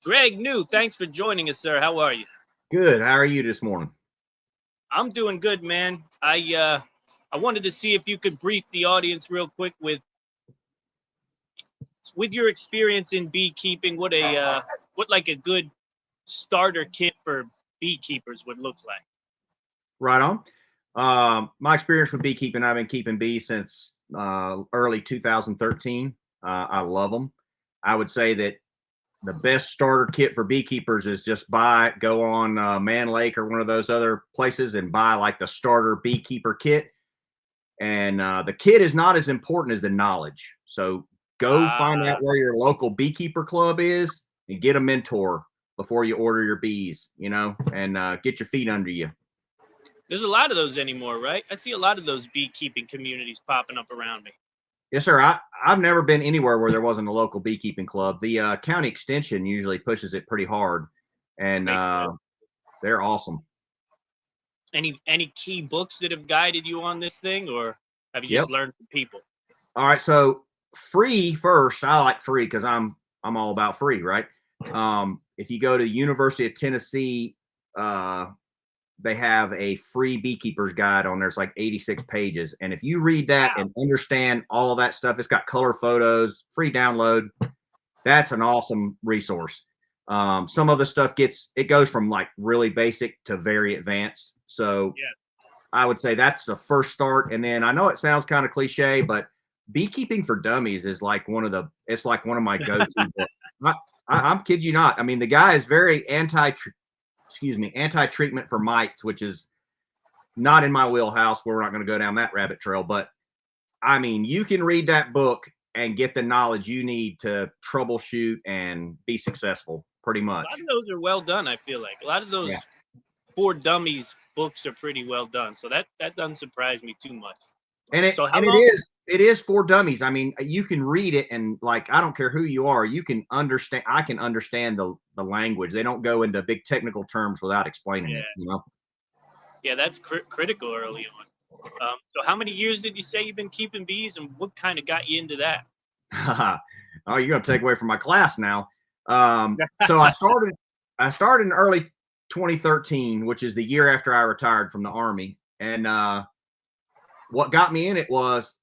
Greg New, thanks for joining us, sir. How are you? Good. How are you this morning? I'm doing good, man. I wanted to see if you could brief the audience real quick with your experience in beekeeping. What like a good starter kit for beekeepers would look like. Right on. My experience with beekeeping, I've been keeping bees since early 2013. I love them. I would say that the best starter kit for beekeepers is just go on Man Lake or one of those other places and buy like the starter beekeeper kit. And the kit is not as important as the knowledge. So go find out where your local beekeeper club is and get a mentor before you order your bees, and get your feet under you. There's a lot of those anymore, right? I see a lot of those beekeeping communities popping up around me. Yes, sir. I've never been anywhere where there wasn't a local beekeeping club. The county extension usually pushes it pretty hard, and they're awesome. Any key books that have guided you on this thing, or have you just learned from people? All right, so free first. I like free because I'm all about free, right? If you go to University of Tennessee, they have a free beekeeper's guide on there. It's like 86 pages. And if you read that and understand all of that stuff, it's got color photos, free download. That's an awesome resource. Some of the stuff goes from like really basic to very advanced. So I would say that's the first start. And then I know it sounds kind of cliche, but Beekeeping for Dummies is like one of my go-to books. I'm kid you not. I mean, the guy is very anti-treatment for mites, which is not in my wheelhouse. We're not going to go down that rabbit trail, but I mean, you can read that book and get the knowledge you need to troubleshoot and be successful pretty much. A lot of those are well done. I feel like a lot of those for dummies books are pretty well done. So that doesn't surprise me too much. And it is for dummies. I mean, you can read it and like, I don't care who you are, you can understand. I can understand the language. They don't go into big technical terms without explaining it, Yeah, that's critical early on. So how many years did you say you've been keeping bees, and what kind of got you into that? Oh, you're going to take away from my class now. So I started in early 2013, which is the year after I retired from the Army. And what got me in it was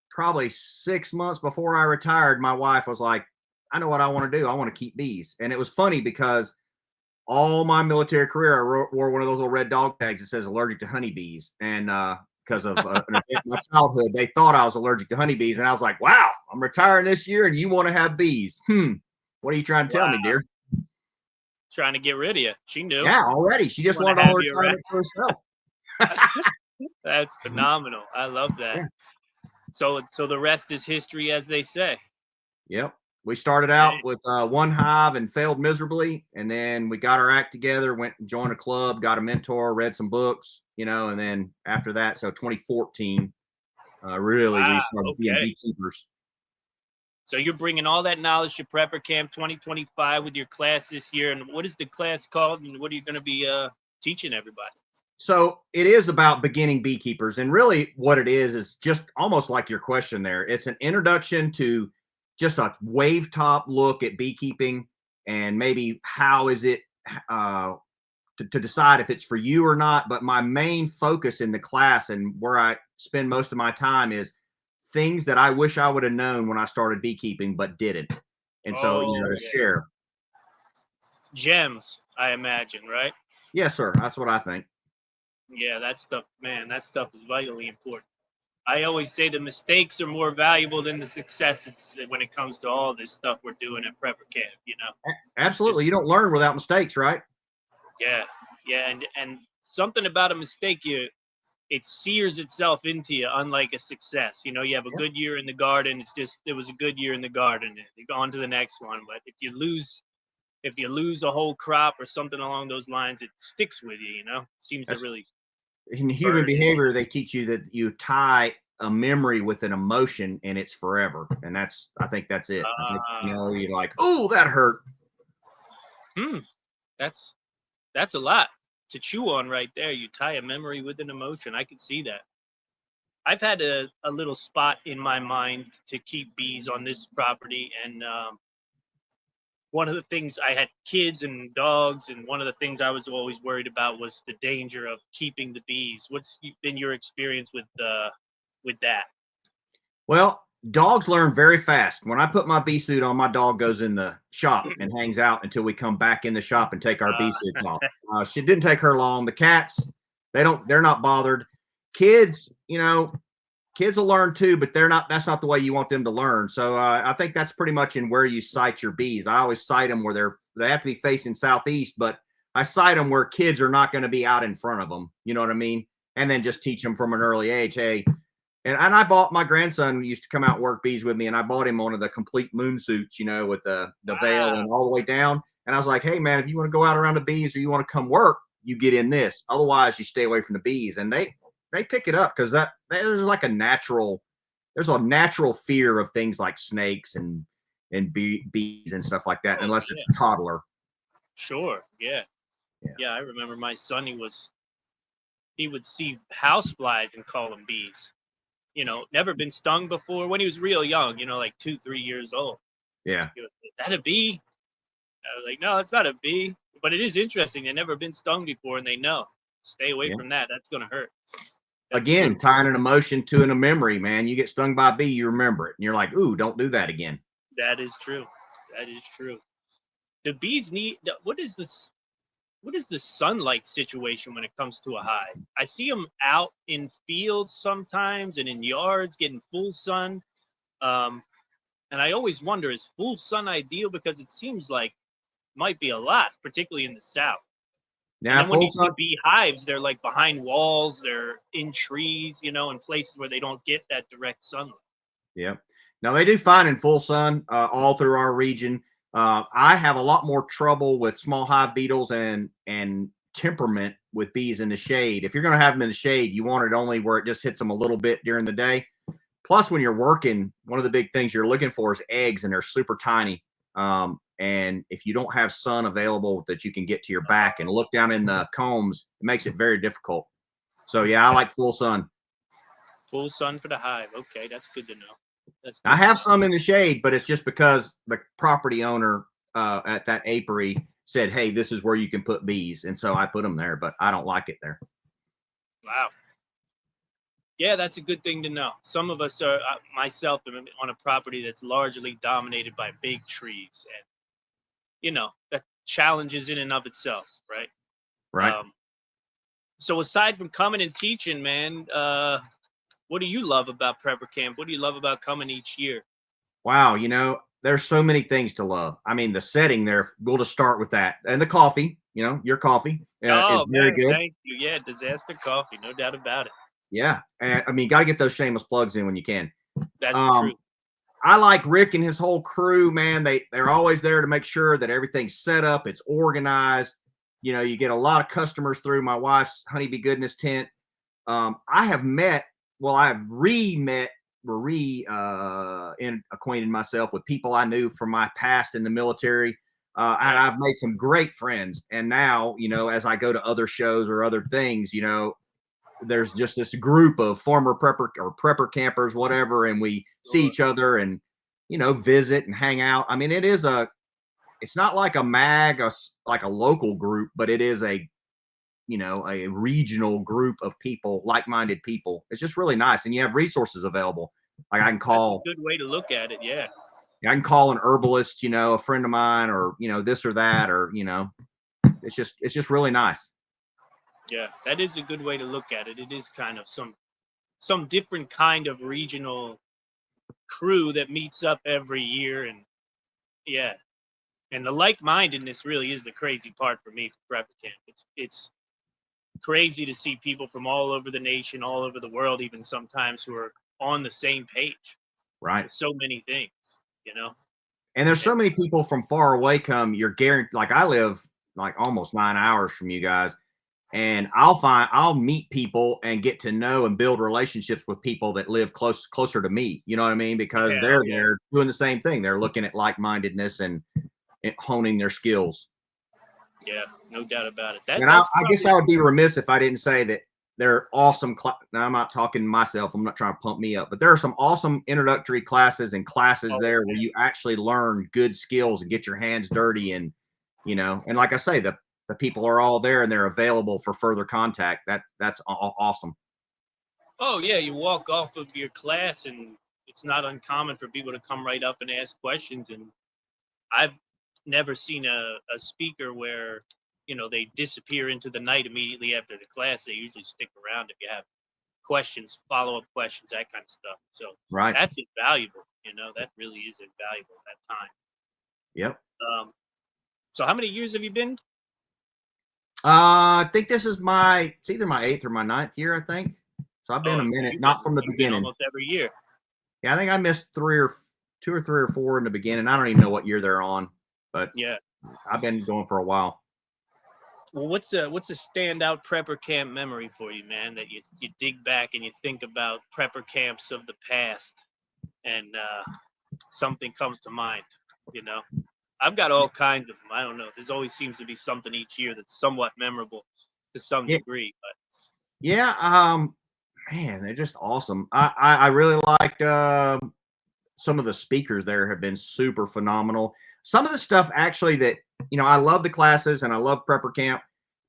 probably 6 months before I retired, my wife was like, I know what I want to do. I want to keep bees. And it was funny because all my military career, I wore one of those little red dog tags that says allergic to honeybees. And because of an event in my childhood, they thought I was allergic to honeybees. And I was like, wow, I'm retiring this year and you want to have bees. What are you trying to tell me, dear? Trying to get rid of you. She knew. Yeah, already. She just wanted all her retirement to herself. That's phenomenal. I love that. Yeah. So the rest is history, as they say. Yep. We started out with one hive and failed miserably. And then we got our act together, went and joined a club, got a mentor, read some books, and then after that, so 2014, we started being beekeepers. So you're bringing all that knowledge to Prepper Camp 2025 with your class this year. And what is the class called, and what are you going to be teaching everybody? So it is about beginning beekeepers. And really what it is just almost like your question there. It's an introduction to just a wave top look at beekeeping and maybe how is it to decide if it's for you or not. But my main focus in the class and where I spend most of my time is things that I wish I would have known when I started beekeeping, but didn't. And so, to share. Gems, I imagine, right? Yes, sir. That's what I think. Yeah, that stuff, man, that stuff is vitally important. I always say the mistakes are more valuable than the successes when it comes to all this stuff we're doing at Prepper Camp, Absolutely. You don't learn without mistakes, right? Yeah. And something about a mistake, it sears itself into you, unlike a success. You have a good year in the garden. It was a good year in the garden. You go on to the next one. But if you lose a whole crop or something along those lines, it sticks with you, It seems to really. In human behavior, they teach you that you tie a memory with an emotion and it's forever. And I think that's it. I think, you're like, oh, that hurt. That's a lot to chew on right there. You tie a memory with an emotion. I can see that. I've had a little spot in my mind to keep bees on this property, and one of the things, I had kids and dogs, and one of the things I was always worried about was the danger of keeping the bees. What's been your experience with that? Well, dogs learn very fast. When I put my bee suit on, my dog goes in the shop and hangs out until we come back in the shop and take our bee suits off. She didn't take her long. The cats, they're not bothered. Kids, kids will learn too, but that's not the way you want them to learn. So I think that's pretty much in where you site your bees. I always site them where they have to be facing southeast, but I site them where kids are not going to be out in front of them. You know what I mean? And then just teach them from an early age, hey. And I bought, my grandson used to come out and work bees with me, and I bought him one of the complete moon suits, with the veil and all the way down. And I was like, hey man, if you want to go out around the bees or you want to come work, you get in this. Otherwise, you stay away from the bees. And they pick it up because there's like a natural fear of things like snakes and bees and stuff like that, unless it's a toddler. Sure. Yeah. I remember my son. He would see houseflies and call them bees. Never been stung before when he was real young. Like 2-3 years old. Yeah. He was, is that a bee? I was like, no, it's not a bee. But it is interesting. They've never been stung before, and they know. Stay away from that. That's gonna hurt. Again, tying an emotion to a memory, man. You get stung by a bee, you remember it, and you're like, "Ooh, don't do that again." That is true. That is true. The bees need. What is this? What is the sunlight situation when it comes to a hive? I see them out in fields sometimes and in yards getting full sun. And I always wonder, is full sun ideal? Because it seems like it might be a lot, particularly in the South. Now, and then when you see beehives, they're like behind walls, they're in trees, in places where they don't get that direct sunlight. Yeah. Now they do fine in full sun all through our region. I have a lot more trouble with small hive beetles and temperament with bees in the shade. If you're going to have them in the shade, you want it only where it just hits them a little bit during the day. Plus, when you're working, one of the big things you're looking for is eggs, and they're super tiny. And if you don't have sun available that you can get to your back and look down in the combs, it makes it very difficult. So yeah, I like full sun. Full sun for the hive. Okay, that's good to know. I have some in the shade, but it's just because the property owner at that apiary said, hey, this is where you can put bees. And so I put them there, but I don't like it there. Wow. Yeah, that's a good thing to know. Some of us are, myself, on a property that's largely dominated by big trees. And, that challenges in and of itself, right? Right. So aside from coming and teaching, man, what do you love about Prepper Camp? What do you love about coming each year? Wow, there's so many things to love. I mean, the setting there, we'll just start with that. And the coffee, your coffee is very good. Thank you. Yeah, Disaster Coffee, no doubt about it. Yeah. And I mean, got to get those shameless plugs in when you can. That's true. I like Rick and his whole crew, man. They're always there to make sure that everything's set up, it's organized. You get a lot of customers through my wife's Honeybee Goodness tent. I have acquainted myself with people I knew from my past in the military. And I've made some great friends. And now, as I go to other shows or other things, there's just this group of former prepper campers, whatever, and we see each other and visit and hang out. I mean, it's not like a mag, like a local group, but it is a regional group of people, like-minded people. It's just really nice, and you have resources available. Like I can call. That's a good way to look at it. Yeah. I can call an herbalist, a friend of mine, or this or that, or it's just really nice. Yeah, that is a good way to look at it. It is kind of some different kind of regional crew that meets up every year, and yeah, and the like-mindedness really is the crazy part for me for Prepper Camp. It's crazy to see people from all over the nation, all over the world, even sometimes, who are on the same page. Right. So many things, And there's so many people from far away come. You're guaranteed. Like I live like almost 9 hours from you guys. And I'll meet people and get to know and build relationships with people that live closer to me. You know what I mean? Because they're doing the same thing. They're looking at like-mindedness and honing their skills. Yeah, no doubt about it. And I guess I would be remiss if I didn't say that they're awesome. Now I'm not talking to myself. I'm not trying to pump me up, but there are some awesome introductory classes and classes Oh, there where you actually learn good skills and get your hands dirty. And, and like I say, the people are all there and they're available for further contact. That's awesome. oh yeah, you walk off of your class and it's not uncommon for people to come right up and ask questions. And I've never seen a speaker where, they disappear into the night immediately after the class. They usually stick around if you have questions, follow-up questions, that kind of stuff. So Right. that's invaluable. That really is invaluable at that time. Yep. So how many years have you been? I think this is it's either my 8th or my 9th year, I think. So I've been a minute, not from the beginning. Almost every year. Yeah, I think I missed 2 or 3 or 4 in the beginning. I don't even know what year they're on, but yeah, I've been going for a while. Well, what's a standout prepper camp memory for you, man? That you dig back and you think about prepper camps of the past, and something comes to mind. I've got all kinds of them. I don't know. There's always seems to be something each year that's somewhat memorable to some degree. But yeah, man, they're just awesome. I really liked some of the speakers there have been super phenomenal. Some of the stuff actually that I love the classes and I love prepper camp,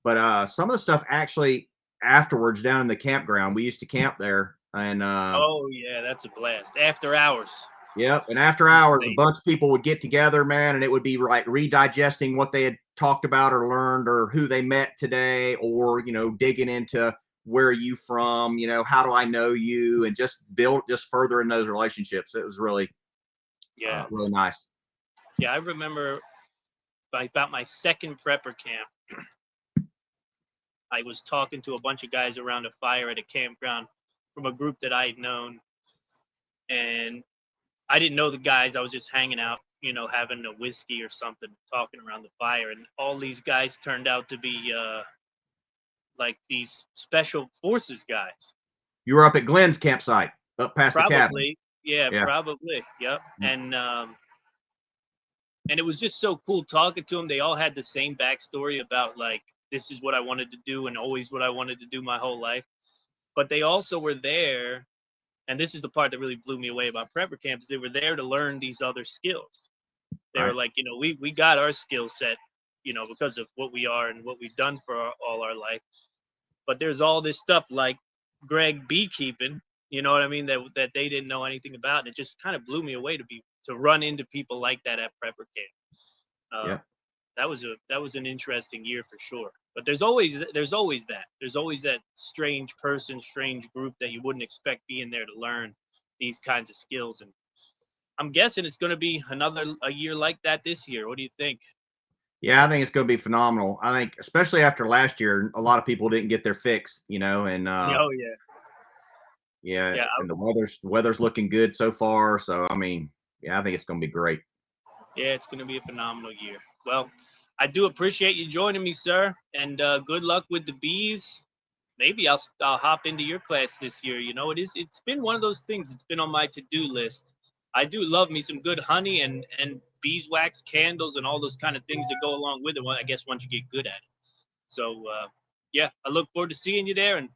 but some of the stuff actually afterwards down in the campground, we used to camp there, and oh yeah, that's a blast. After hours. yep, and after hours, a bunch of people would get together, man, and it would be like redigesting what they had talked about or learned or who they met today, or digging into where are you from, how do I know you, and just furthering those relationships. It was really really nice. Yeah, I remember about my second prepper camp. I was talking to a bunch of guys around a fire at a campground from a group that I had known, and I didn't know the guys. I was just hanging out, having a whiskey or something, talking around the fire, and all these guys turned out to be like these special forces guys. You were up at Glenn's campsite, up past the cabin. Probably, yeah, probably, yep. And it was just so cool talking to them. They all had the same backstory about like, this is what I wanted to do and always what I wanted to do my whole life. But they also were there, and this is the part that really blew me away about prepper camps. They were there to learn these other skills. They were like, we got our skill set, because of what we are and what we've done for all our life. But there's all this stuff like Greg beekeeping, you know what I mean, that they didn't know anything about. And it just kind of blew me away to run into people like that at prepper camp. That was an interesting year for sure. But there's always that strange person, strange group that you wouldn't expect being there to learn these kinds of skills. And I'm guessing it's going to be a year like that this year. What do you think? Yeah, I think it's going to be phenomenal. I think, especially after last year, a lot of people didn't get their fix, and Oh yeah, and the weather's looking good so far. So I mean, yeah, I think it's going to be great. Yeah, it's going to be a phenomenal year. Well, I do appreciate you joining me, sir, and good luck with the bees. Maybe I'll hop into your class this year. It's been one of those things. It's been on my to-do list. I do love me some good honey and beeswax candles and all those kind of things that go along with it. I guess once you get good at it. So yeah, I look forward to seeing you there, and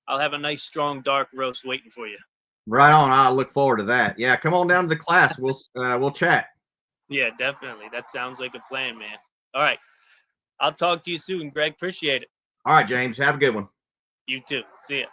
I'll have a nice strong dark roast waiting for you. Right on. I look forward to that. Yeah, come on down to the class. We'll chat. Yeah, definitely. That sounds like a plan, man. All right. I'll talk to you soon, Greg. Appreciate it. All right, James. Have a good one. You too. See ya.